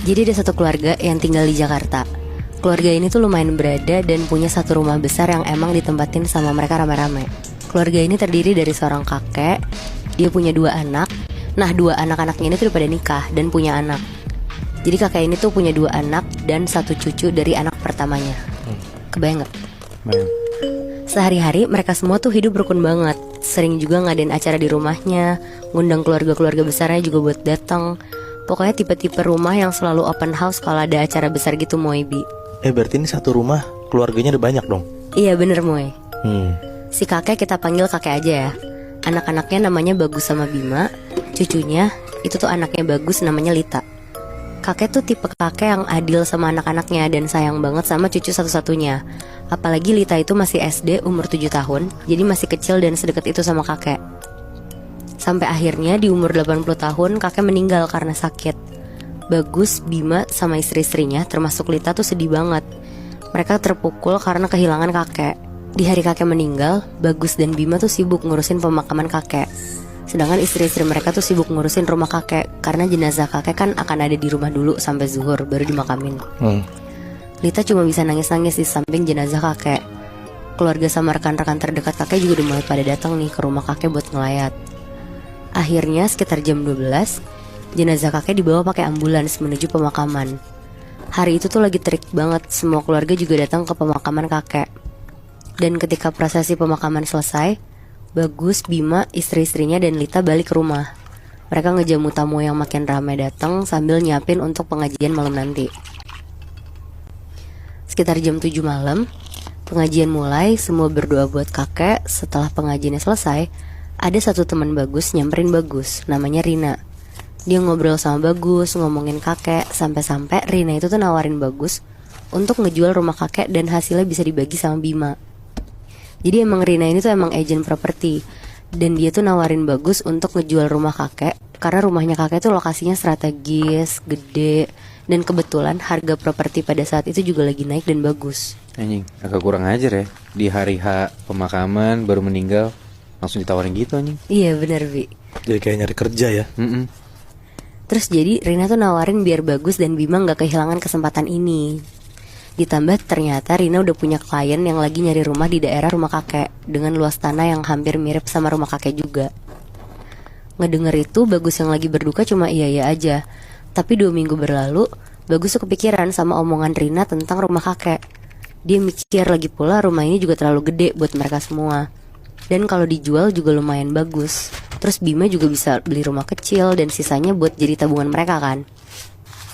Jadi ada satu keluarga yang tinggal di Jakarta. Keluarga ini tuh lumayan berada dan punya satu rumah besar yang emang ditempatin sama mereka rame-rame. Keluarga ini terdiri dari seorang kakek, dia punya 2 anak. Nah, 2 anak-anaknya ini tuh udah pada nikah dan punya anak. Jadi kakek ini tuh punya 2 anak dan 1 cucu dari anak pertamanya. Kebayang gak? Bayang. Sehari-hari mereka semua tuh hidup rukun banget. Sering juga ngadain acara di rumahnya, ngundang keluarga-keluarga besarnya juga buat datang. Pokoknya tipe-tipe rumah yang selalu open house kalau ada acara besar gitu, Moy Bi. Berarti ini satu rumah keluarganya ada banyak dong? Iya bener, Moy. Hmm. Si kakek kita panggil kakek aja ya. Anak-anaknya namanya Bagus sama Bima. Cucunya itu tuh anaknya Bagus namanya Lita. Kakek tuh tipe kakek yang adil sama anak-anaknya dan sayang banget sama cucu satu-satunya. Apalagi Lita itu masih SD umur 7 tahun, jadi masih kecil dan sedekat itu sama kakek. Sampai akhirnya di umur 80 tahun kakek meninggal karena sakit. Bagus, Bima sama istri-istrinya termasuk Lita tuh sedih banget. Mereka terpukul karena kehilangan kakek. Di hari kakek meninggal, Bagus dan Bima tuh sibuk ngurusin pemakaman kakek. Sedangkan istri-istri mereka tuh sibuk ngurusin rumah kakek, karena jenazah kakek kan akan ada di rumah dulu sampai zuhur baru dimakamin. Lita cuma bisa nangis-nangis di samping jenazah kakek. Keluarga sama rekan-rekan terdekat kakek juga udah mulai pada datang nih ke rumah kakek buat ngelayat. Akhirnya sekitar jam 12, jenazah kakek dibawa pakai ambulans menuju pemakaman. Hari itu tuh lagi terik banget, semua keluarga juga datang ke pemakaman kakek. Dan ketika prosesi pemakaman selesai, Bagus, Bima, istri-istrinya dan Lita balik ke rumah. Mereka ngejamu tamu yang makin ramai datang sambil nyiapin untuk pengajian malam nanti. Sekitar jam 7 malam, pengajian mulai, semua berdoa buat kakek. Setelah pengajiannya selesai, ada satu teman Bagus nyamperin Bagus, namanya Rina. Dia ngobrol sama Bagus, ngomongin kakek, sampai-sampai Rina itu tuh nawarin Bagus untuk ngejual rumah kakek dan hasilnya bisa dibagi sama Bima. Jadi emang Rina ini tuh emang agent properti, dan dia tuh nawarin Bagus untuk ngejual rumah kakek karena rumahnya kakek tuh lokasinya strategis, gede, dan kebetulan harga properti pada saat itu juga lagi naik dan bagus. Anjing, agak kurang ajar ya. Di hari H pemakaman baru meninggal langsung ditawarin gitu anjing. Iya benar, Bi. Jadi kayak nyari kerja ya. Terus jadi Rina tuh nawarin biar Bagus dan Bima gak kehilangan kesempatan ini. Ditambah ternyata Rina udah punya klien yang lagi nyari rumah di daerah rumah kakek dengan luas tanah yang hampir mirip sama rumah kakek juga. Ngedenger itu Bagus yang lagi berduka cuma iya-iya aja. Tapi 2 minggu berlalu, Bagus tuh kepikiran sama omongan Rina tentang rumah kakek. Dia mikir lagi pula rumah ini juga terlalu gede buat mereka semua. Dan kalau dijual juga lumayan bagus. Terus Bima juga bisa beli rumah kecil dan sisanya buat jadi tabungan mereka kan.